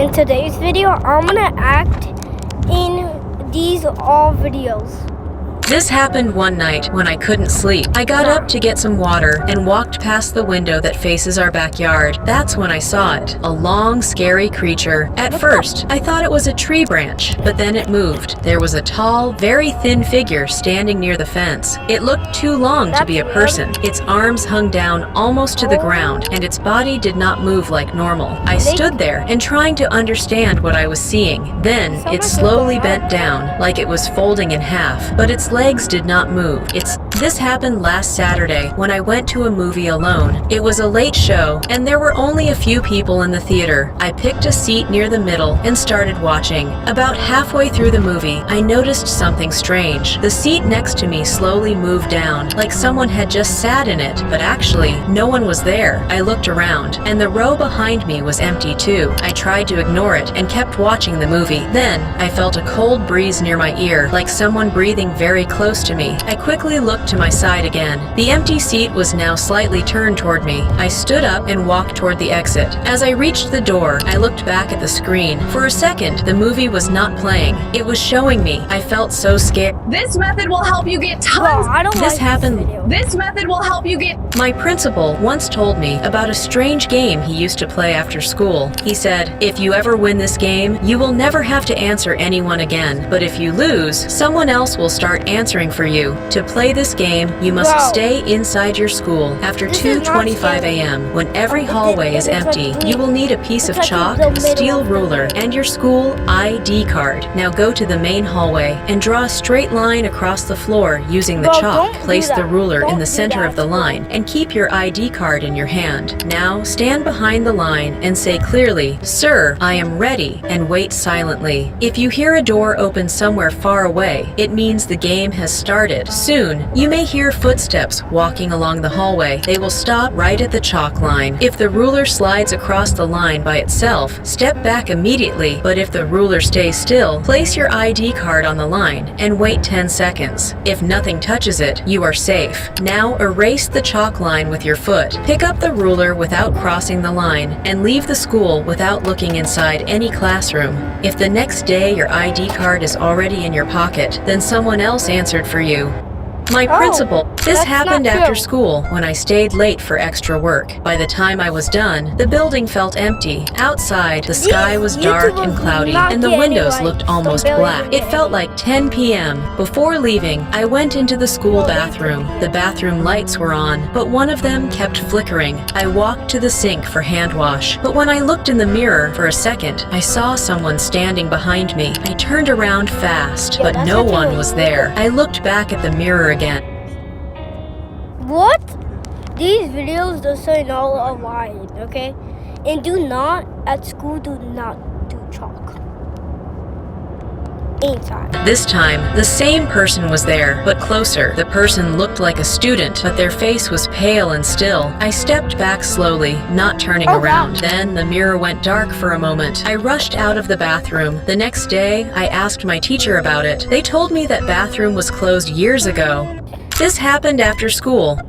in today's video, I'm gonna act in these all videos. This happened one night when I couldn't sleep. I got up to get some water and walked past the window that faces our backyard. That's when I saw it. A long, scary creature. At first, I thought it was a tree branch, but then it moved. There was a tall, very thin figure standing near the fence. It looked too long to be a person. Its arms hung down almost to the ground, and its body did not move like normal. I stood there and trying to understand what I was seeing. Then, it slowly bent down, like it was folding in half, but its legs did not move. This happened last Saturday when I went to a movie alone. It was a late show, and there were only a few people in the theater. I picked a seat near the middle and started watching. About halfway through the movie, I noticed something strange. The seat next to me slowly moved down, like someone had just sat in it, but actually, no one was there. I looked around, and the row behind me was empty too. I tried to ignore it and kept watching the movie. Then, I felt a cold breeze near my ear, like someone breathing very close to me. I quickly looked to my side again. The empty seat was now slightly turned toward me. I stood up and walked toward the exit. As I reached the door, I looked back at the screen. For a second, the movie was not playing. It was showing me. I felt so scared. This method will help you get tons. Well, I don't This like happened- This video. This method will help you get. My principal once told me about a strange game he used to play after school. He said, if you ever win this game, you will never have to answer anyone again. But if you lose, someone else will start answering for you. To play this game, you must Wow. stay inside your school after This is not 2:25 scary. a.m. when every hallway is empty. You will need a piece of It's like chalk, the middle steel of the ruler, day. and your school ID card. Now go to the main hallway and draw a straight line across the floor using the Bro, chalk. don't do Place the that. ruler in Don't the do center that. of the line and keep your ID card in your hand. Now stand behind the line and say clearly, "Sir, I am ready," and wait silently. If you hear a door open somewhere far away, it means the game has started. Soon, you may hear footsteps walking along the hallway. They will stop right at the chalk line. If the ruler slides across the line by itself, step back immediately, but if the ruler stays still, place your ID card on the line and wait 10 seconds. If nothing touches it, you are safe. Now erase the chalk line with your foot. Pick up the ruler without crossing the line and leave the school without looking inside any classroom. If the next day your ID card is already in your pocket, then someone else answered for you. My principal, this that's happened not after true. school when I stayed late for extra work. By the time I was done, the building felt empty. Outside, the sky was dark and cloudy, and the windows looked almost black. It felt like 10 p.m. Before leaving, I went into the school bathroom. The bathroom lights were on, but one of them kept flickering. I walked to the sink for hand wash, but when I looked in the mirror for a second, I saw someone standing behind me. I turned around fast, but that's no not one true. was there. I looked back at the mirror again. What? These videos just so you know are lying, okay? And do not, at school, do not do chalk. Anytime. This time, the same person was there, but closer. The person looked like a student, but their face was pale and still. I stepped back slowly, not turning Oh, around. wow. Then the mirror went dark for a moment. I rushed out of the bathroom. The next day, I asked my teacher about it. They told me that bathroom was closed years ago. This happened after school.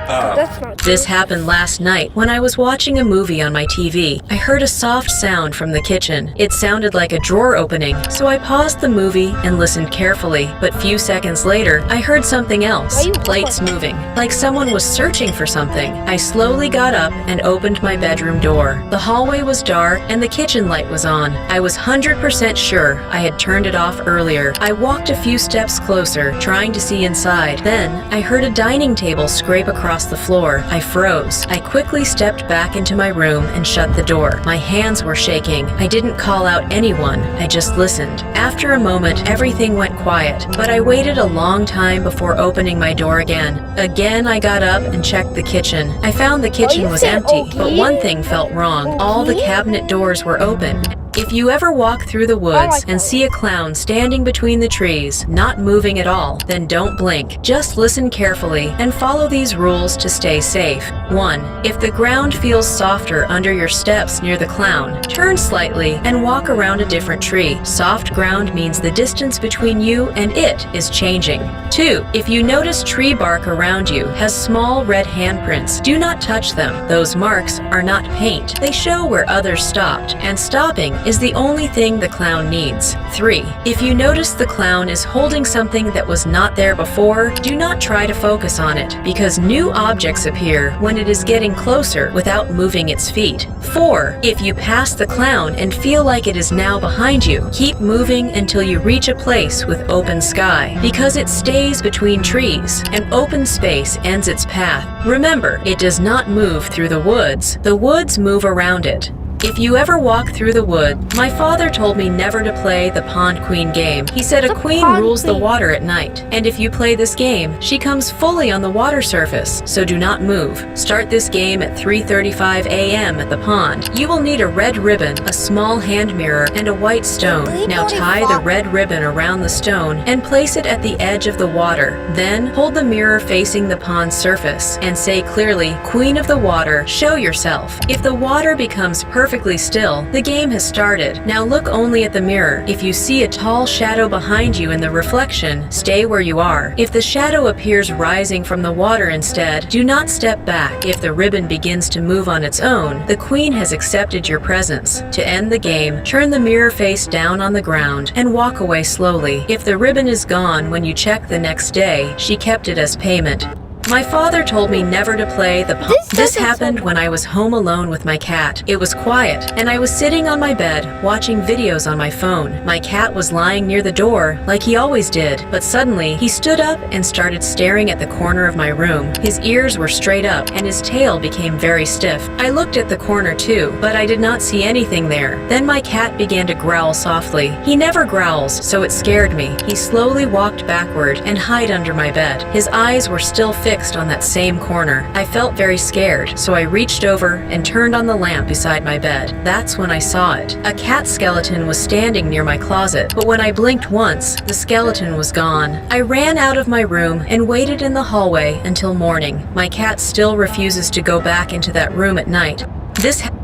That's not true. This happened last night when I was watching a movie on my TV. I heard a soft sound from the kitchen. It sounded like a drawer opening, so I paused the movie and listened carefully. But few seconds later, I heard something else. Why you Plates recording? moving, like someone was searching for something. I slowly got up and opened my bedroom door. The hallway was dark and the kitchen light was on. I was 100% sure I had turned it off earlier. I walked a few steps closer, trying to see inside. Then, I heard a dining table scrape across the floor. I froze. I quickly stepped back into my room and shut the door. My hands were shaking. I didn't call out anyone. I just listened. After a moment, everything went quiet, but I waited a long time before opening my door again. Again, I got up and checked the kitchen. I found the kitchen you was said empty, okay? but one thing felt wrong. All the Okay? cabinet doors were open. If you ever walk through the woods like and that see a clown standing between the trees, not moving at all, then don't blink. Just listen carefully and follow these rules to stay safe. 1. If the ground feels softer under your steps near the clown, turn slightly and walk around a different tree. Soft ground means the distance between you and it is changing. 2. If you notice tree bark around you has small red handprints, do not touch them. Those marks are not paint. They show where others stopped, and stopping is the only thing the clown needs. 3. If you notice the clown is holding something that was not there before, do not try to focus on it, because new objects appear when it is getting closer without moving its feet. 4. If you pass the clown and feel like it is now behind you, keep moving until you reach a place with open sky, because it stays between trees. An open space ends its path. Remember, it does not move through the woods move around it. If you ever walk through the wood, my father told me never to play the Pond Queen game. He said a queen Pond rules the Queen? water at night, and if you play this game, she comes fully on the water surface, so do not move. Start this game at 3:35 a.m. at the pond. You will need a red ribbon, a small hand mirror, and a white stone. Now tie the red ribbon around the stone and place it at the edge of the water. Then hold the mirror facing the pond's surface and say clearly, "Queen of the water, show yourself." If the water becomes perfectly still, the game has started. Now look only at the mirror. If you see a tall shadow behind you in the reflection, stay where you are. If the shadow appears rising from the water instead, do not step back. If the ribbon begins to move on its own, the queen has accepted your presence. To end the game, turn the mirror face down on the ground and walk away slowly. If the ribbon is gone when you check the next day, she kept it as payment. My father told me never to play the This happened when I was home alone with my cat. It was quiet, and I was sitting on my bed, watching videos on my phone. My cat was lying near the door, like he always did, but suddenly, he stood up and started staring at the corner of my room. His ears were straight up, and his tail became very stiff. I looked at the corner too, but I did not see anything there. Then my cat began to growl softly. He never growls, so it scared me. He slowly walked backward and hid under my bed. His eyes were still fixed on that same corner. I felt very scared, so I reached over and turned on the lamp beside my bed. That's when I saw it. A cat skeleton was standing near my closet, but when I blinked once, the skeleton was gone. I ran out of my room and waited in the hallway until morning. My cat still refuses to go back into that room at night.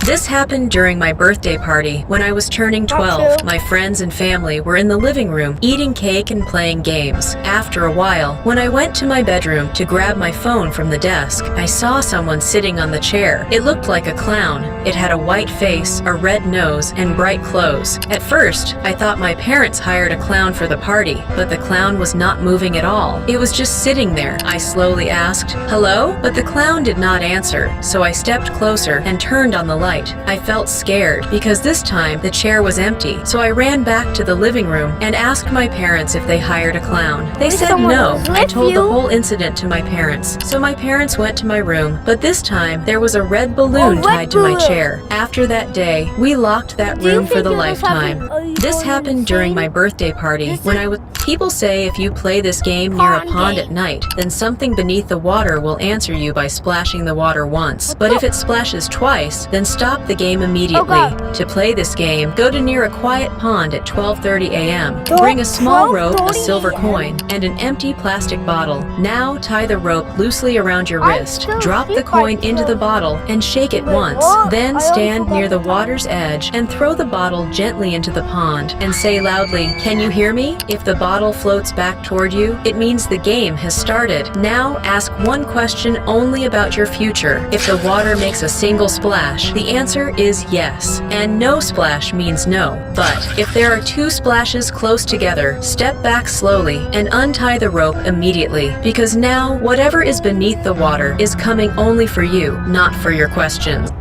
This happened during my birthday party when I was turning 12. My friends and family were in the living room eating cake and playing games. After a while, when I went to my bedroom to grab my phone from the desk, I saw someone sitting on the chair. It looked like a clown. It had a white face, a red nose, and bright clothes. At first, I thought my parents hired a clown for the party, but the clown was not moving at all. It was just sitting there. I slowly asked, "Hello?" But the clown did not answer, so I stepped closer and turned on the light. I felt scared because this time the chair was empty, so I ran back to the living room and asked my parents if they hired a clown. They said someone no. was I with told the you? whole incident to my parents, so my parents went to my room, but this time there was a red balloon red tied to my balloon. chair. After that day, we locked that Do you room for think the it was lifetime. happening- are you This going happened during insane? my birthday party This when is- I was. People say if you play this game near a Pond pond game. at night, then something beneath the water will answer you by splashing the water once. But if it splashes twice, then stop the game immediately. God. To play this game, go to near a quiet pond at 12:30 a.m. Don't- Bring a small rope, a 12:30 silver a.m. coin, and an empty plastic bottle. Now tie the rope loosely around your I wrist. still Drop the think coin I into the still- bottle and shake it Wait, once. what? Then I stand also near the forgot the water's edge and throw the bottle gently into the pond and say loudly, "Can you hear me?" If the bottle floats back toward you, it means the game has started. Now ask one question only about your future. If the water makes a single splash, the answer is yes, and no splash means no. But if there are two splashes close together, step back slowly and untie the rope immediately, because now whatever is beneath the water is coming only for you, not for your questions.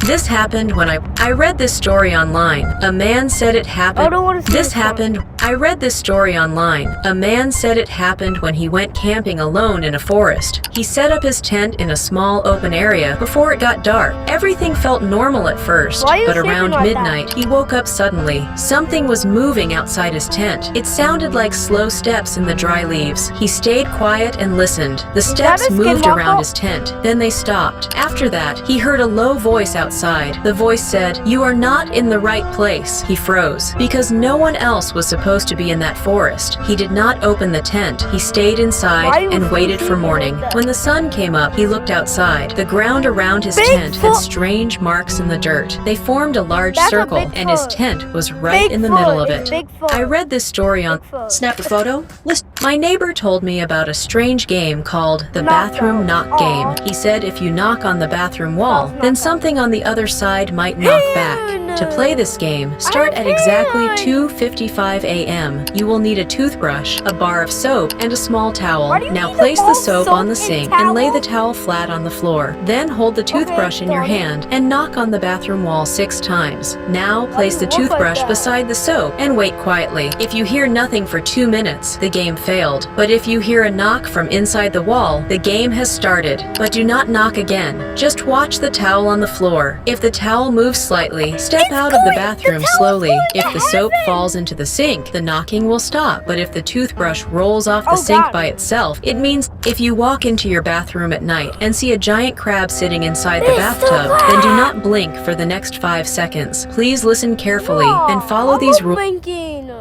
This happened when I read this story online. A man said it happened. I don't wanna see This this one. happened. I read this story online. A man said it happened when he went camping alone in a forest. He set up his tent in a small open area before it got dark. Everything felt normal at first, Why are you but sleeping around like that? midnight, he woke up suddenly. Something was moving outside his tent. It sounded like slow steps in the dry leaves. He stayed quiet and listened. The steps a moved skinwalker? around his tent. Then they stopped. After that, he heard a low voice outside. The voice said, "You are not in the right place." He froze because no one else was supposed to be in that forest. He did not open the tent. He stayed Why inside you and waited for sleeping morning. like that? When the sun came up, he looked outside. The ground around his Big tent had foot. strange marks in the dirt. They formed a large That's a circle, big and his foot. tent was right in the Bigfoot. middle of It's it. Bigfoot. I read this story on Bigfoot. Snap a photo. Listen. My neighbor told me about a strange game called the Knock bathroom out. knock game. Aw. He said if you knock on the bathroom wall, Knock then out. something on the other side might knock back. To play this game, start at exactly 2:55 a.m. You will need a toothbrush, a bar of soap, and a small towel. Why do you Now need place a the whole soap soap on the and sink and lay the towel? towel flat on the floor. Then hold the toothbrush in your got it. hand and knock on the bathroom wall 6 times. Now place the does it look like toothbrush that? beside the soap and wait quietly. If you hear nothing for 2 minutes, the game failed. But if you hear a knock from inside the wall, the game has started. But do not knock again. Just watch the towel on the floor. If the towel moves slightly, step out of the bathroom slowly. If the soap falls into the sink, the knocking will stop. But if the toothbrush rolls off the Oh, sink God. by itself, it means if you walk into your bathroom at night and see a giant crab sitting inside the It's bathtub, the then do crab. not blink for the next 5 seconds. Please listen carefully No, and follow I'm these not rules blinking.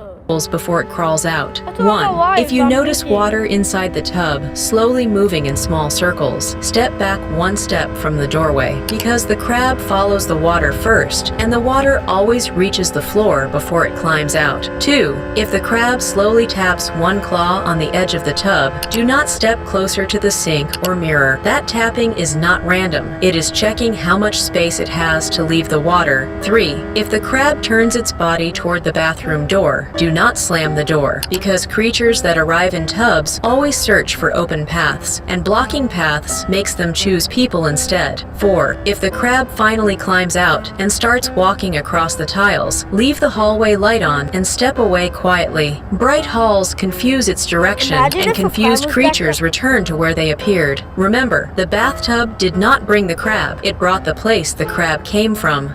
before it crawls out. That's not 1. wise, If you I'm notice thinking. water inside the tub, slowly moving in small circles, step back 1 step from the doorway because the crab follows the water first and the water always reaches the floor before it climbs out. 2. If the crab slowly taps 1 claw on the edge of the tub, do not step closer to the sink or mirror. That tapping is not random. It is checking how much space it has to leave the water. 3. If the crab turns its body toward the bathroom door, do not slam the door, because creatures that arrive in tubs always search for open paths, and blocking paths makes them choose people instead. 4. If the crab finally climbs out and starts walking across the tiles, leave the hallway light on and step away quietly. Bright halls confuse its direction, Imagine and if a confused crab was creatures back return to where they appeared. Remember, the bathtub did not bring the crab, it brought the place the crab came from.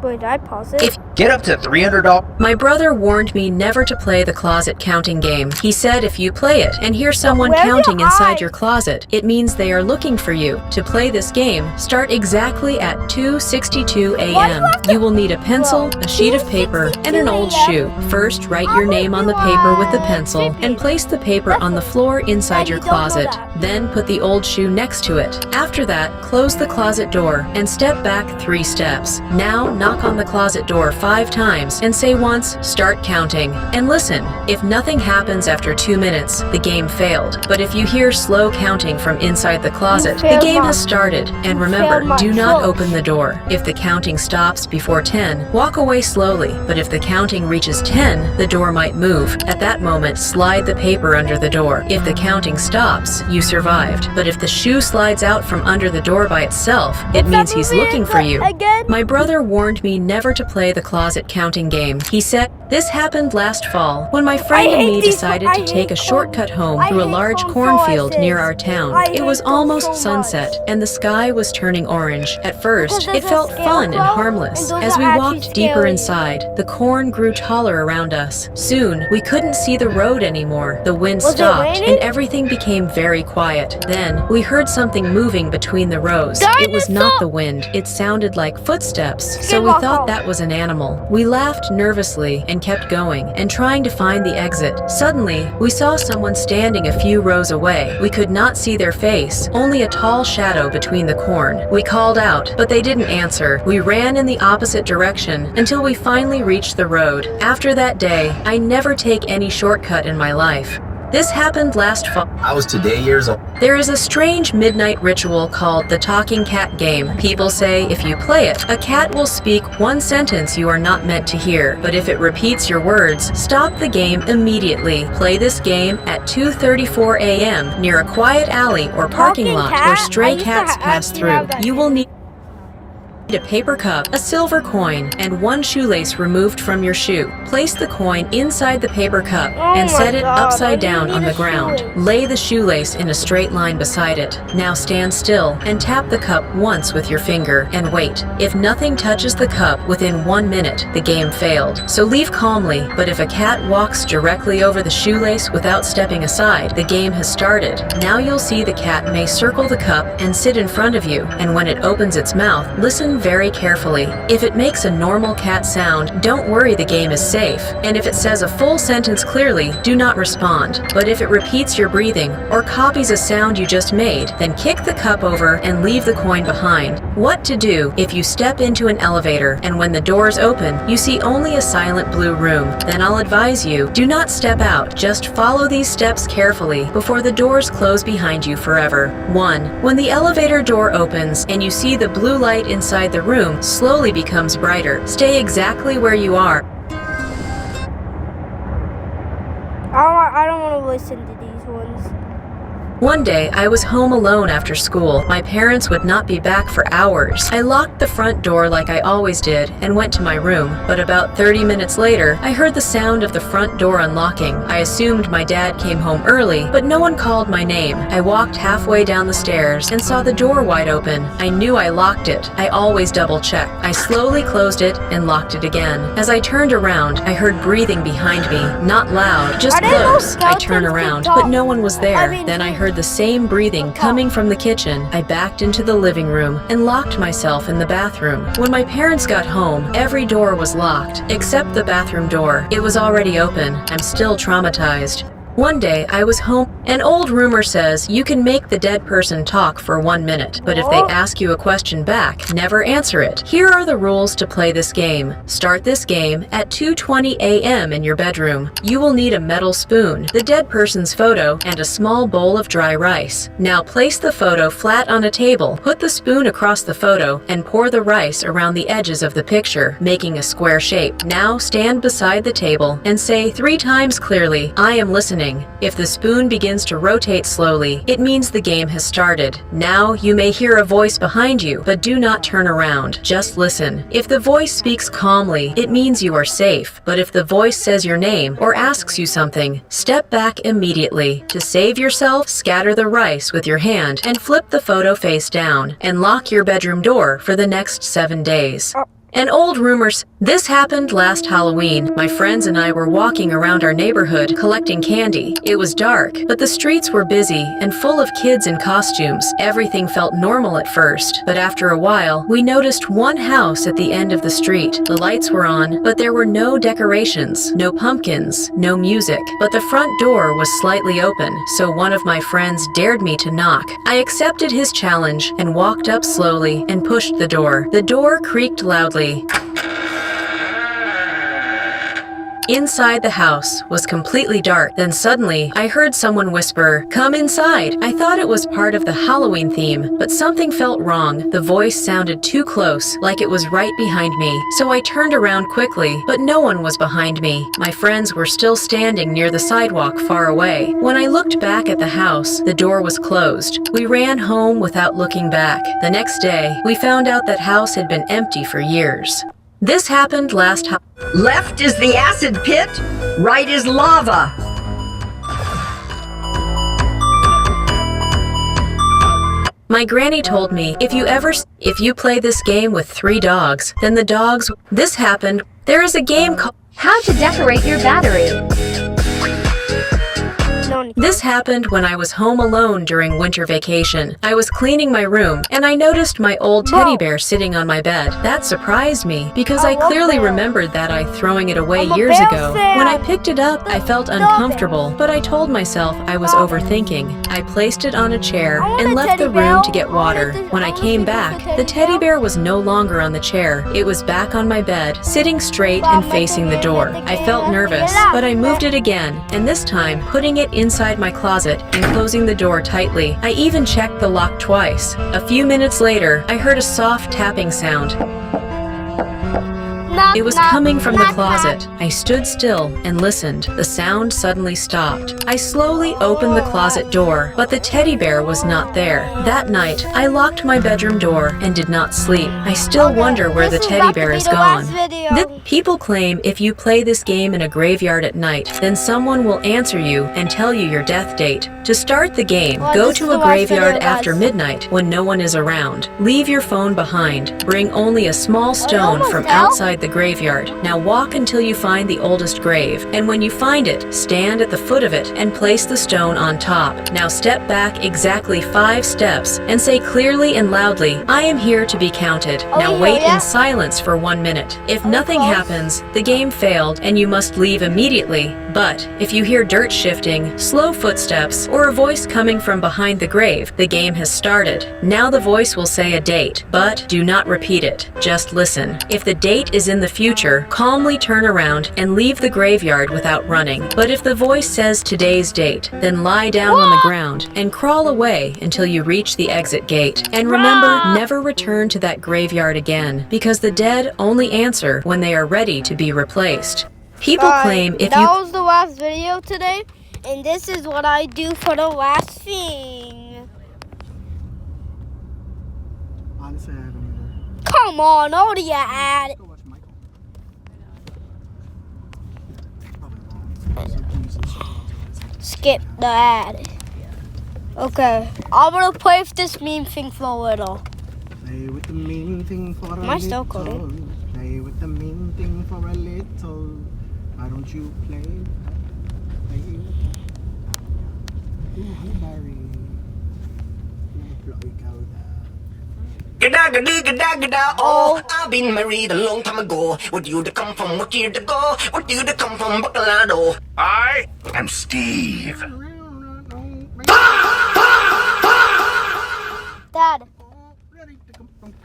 Wait, did I pause it? If Get up to $300. My brother warned me never to play the closet counting game. He said if you play it and hear someone where's your counting inside eyes? your closet, it means they are looking for you. To play this game, start exactly at 2:62 Why do a.m. you have to- You will need a pencil, a sheet of paper, and an old shoe. First, write your name on the paper with the pencil and place the paper on the floor inside your Daddy, don't know closet. that. Then put the old shoe next to it. After that, close the closet door and step back 3 steps. Now knock on the closet door 5 times and say once, "Start counting." And listen, if nothing happens after 2 minutes, the game failed. But if you hear slow counting from inside the closet, the failed game my- has started. And you remember, failed my do not coach. open the door. If the counting stops before 10, walk away slowly. But if the counting reaches 10, the door might move. At that moment, slide the paper under the door. If the counting stops, you survived. But if the shoe slides out from under the door by itself, it What's means that he's movie looking for you. again? My brother warned me never to play the closet counting game. He said, "This happened last fall when my friend and hate me these- decided I to take a hate shortcut home I through a hate large corn cornfield near slices. our town. I It was hate them almost so much. sunset and the sky was turning orange. At first, Because it there's a felt fun and scarecrow, harmless. and those As we are actually walked deeper scary. inside, the corn grew taller around us. Soon, we couldn't see the road anymore. The wind Was it stopped raining? and everything became very quiet. Then, we heard something moving between the rows. It was not Dinosaur! the wind. It sounded like footsteps. So we thought that was an animal. We laughed nervously and kept going and trying to find the exit. Suddenly, we saw someone standing a few rows away. We could not see their face, only a tall shadow between the corn. We called out, but they didn't answer. We ran in the opposite direction until we finally reached the road. After that day, I never take any shortcut in my life. This happened last fall. I was today years old. There is a strange midnight ritual called the talking cat game. People say if you play it, a cat will speak one sentence you are not meant to hear. But if it repeats your words, stop the game immediately. Play this game at 2:34 a.m. near a quiet alley or parking Talking lot cat? where I stray used to cats ha- pass actually through. have that You will need a paper cup, a silver coin, and one shoelace removed from your shoe. Place the coin inside the paper cup and my set it God, upside I down need on a the ground. shoelace. Lay the shoelace in a straight line beside it. Now stand still and tap the cup once with your finger and wait. If nothing touches the cup within 1 minute, the game failed. So leave calmly, but if a cat walks directly over the shoelace without stepping aside, the game has started. Now you'll see the cat may circle the cup and sit in front of you, and when it opens its mouth, listen very carefully. If it makes a normal cat sound, don't worry, the game is safe. And if it says a full sentence clearly, do not respond. But if it repeats your breathing or copies a sound you just made, then kick the cup over and leave the coin behind. What to do if you step into an elevator and when the doors open, you see only a silent blue room? Then I'll advise you, do not step out. Just follow these steps carefully before the doors close behind you forever. 1. When the elevator door opens and you see the blue light inside the room slowly becomes brighter, stay exactly where you are. I don't want to listen to these ones. One day, I was home alone after school. My parents would not be back for hours. I locked the front door like I always did and went to my room, but about 30 minutes later, I heard the sound of the front door unlocking. I assumed my dad came home early, but no one called my name. I walked halfway down the stairs and saw the door wide open. I knew I locked it. I always double check. I slowly closed it and locked it again. As I turned around, I heard breathing behind me. Not loud, just I didn't know close. I turned skeletons around, could talk. but no one was there. I mean, Then I heard the same breathing coming from the kitchen. I backed into the living room and locked myself in the bathroom. When my parents got home, every door was locked, except the bathroom door. It was already open. I'm still traumatized. One day, I was home. An old rumor says you can make the dead person talk for 1 minute, but if they ask you a question back, never answer it. Here are the rules to play this game. Start this game at 2:20 a.m. in your bedroom. You will need a metal spoon, the dead person's photo, and a small bowl of dry rice. Now place the photo flat on a table, put the spoon across the photo, and pour the rice around the edges of the picture, making a square shape. Now stand beside the table and say 3 times clearly, "I am listening." If the spoon begins to rotate slowly, it means the game has started. Now you may hear a voice behind you, but do not turn around. Just listen. If the voice speaks calmly, it means you are safe. But if the voice says your name or asks you something, step back immediately. To save yourself, scatter the rice with your hand and flip the photo face down and lock your bedroom door for the next 7 days. An old rumor says this happened last Halloween. My friends and I were walking around our neighborhood collecting candy. It was dark, but the streets were busy and full of kids in costumes. Everything felt normal at first, but after a while, we noticed one house at the end of the street. The lights were on, but there were no decorations, no pumpkins, no music. But the front door was slightly open, so one of my friends dared me to knock. I accepted his challenge and walked up slowly and pushed the door. The door creaked loudly. Inside the house was completely dark. Then suddenly, I heard someone whisper, "Come inside." I thought it was part of the Halloween theme, but something felt wrong. The voice sounded too close, like it was right behind me. So I turned around quickly, but no one was behind me. My friends were still standing near the sidewalk far away. When I looked back at the house, the door was closed. We ran home without looking back. The next day, we found out that house had been empty for years. This happened last Left is the acid pit, right is lava. My granny told me, if you play this game with 3 dogs, then the dogs. This happened. There is a game called How to decorate your battery. This happened when I was home alone during winter vacation. I was cleaning my room, and I noticed my old teddy bear sitting on my bed. That surprised me, because I clearly remembered that I throwing it away years ago. When I picked it up, I felt uncomfortable, but I told myself I was overthinking. I placed it on a chair and left the room to get water. When I came back, the teddy bear was no longer on the chair. It was back on my bed, sitting straight and facing the door. I felt nervous, but I moved it again, and this time putting it inside my closet and closing the door tightly. I even checked the lock twice. A few minutes later, I heard a soft tapping sound. Nah, It was coming from the closet. I stood still and listened. The sound suddenly stopped. I slowly opened the closet door, but the teddy bear was not there. That night, I locked my bedroom door and did not sleep. I still wonder where the teddy bear is gone. People claim if you play this game in a graveyard at night, then someone will answer you and tell you your death date. To start the game, go to a graveyard after midnight when no one is around. Leave your phone behind. Bring only a small stone from outside the graveyard. Now walk until you find the oldest grave, and when you find it, stand at the foot of it and place the stone on top. Now step back exactly 5 steps and say clearly and loudly, "I am here to be counted." Now wait in silence for 1 minute. If nothing happens, the game failed and you must leave immediately. But if you hear dirt shifting, slow footsteps, or a voice coming from behind the grave, the game has started. Now the voice will say a date, but do not repeat it. Just listen. If the date is in the future, calmly turn around and leave the graveyard without running. But if the voice says today's date, then lie down on the ground and crawl away until you reach the exit gate. And remember, never return to that graveyard again, because the dead only answer when they are ready to be replaced. People claim if that you... was the last video today, and this is what I do for the last thing. Honestly, I don't know. Come on, what do you add? Go watch Michael. Probably not. Skip the ad. Okay, I'm gonna play with this meme thing for a little. Play with the mean thing for a Am I still little. coding? Play with the mean thing for a little. Why don't you play? Play with that. Ooh, honey berry. Gada gada gada gada oh, I've been married a long time ago. What year to come from? What year to go? What year to come from? Bacalado. I am Steve. Dad,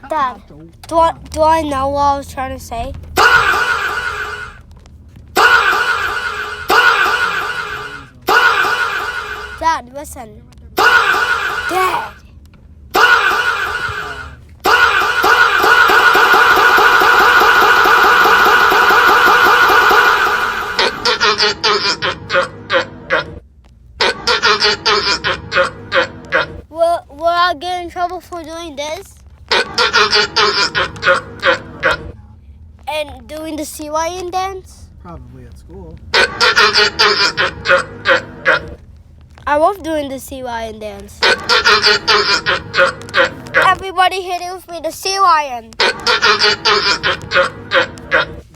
Dad, do I know what I was trying to say? Dad, listen. Dad. Will I get in trouble for doing this? And doing the CYN dance? Probably at school. I love doing the CYN dance. Everybody hit it with me, the CYN. You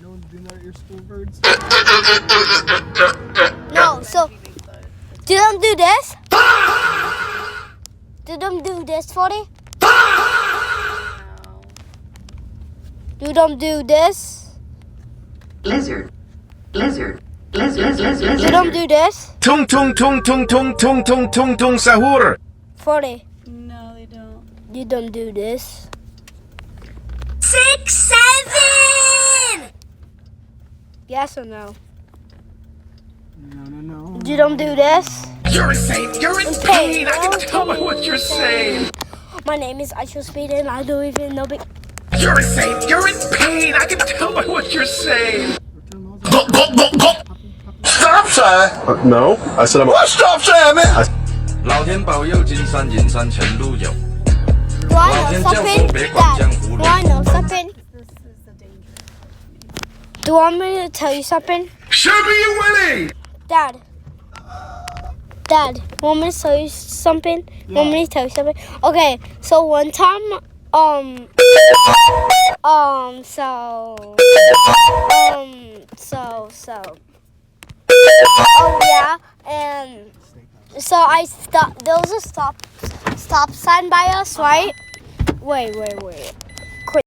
don't do that at your school, birds? No, so do them do this? Do them do this for me? Do them do this? Lizard. Lizard. Lizard. Do them do this? Tung tung tung tung tung tung tung tung tung sahur. 40. No, they don't. You don't do this. 6, 7. Yes or no? No. You don't do this? You're insane. You're in pain. I can tell by what you're saying. My name is Ice Speed and I don't even know. You're insane. You're in pain. I can tell by what you're saying. Stop, sir. No, I said I'm. What stop, sir, man? 老天保佑，金山银山前路有。 Do I know something? Dad, do I know something? Do you want me to tell you something? Show me your willy. Dad, want me to tell you something? Yeah. Want me to tell you something? Okay, so one time, oh yeah, and so I stopped. There was a stop sign by us, right? Wait.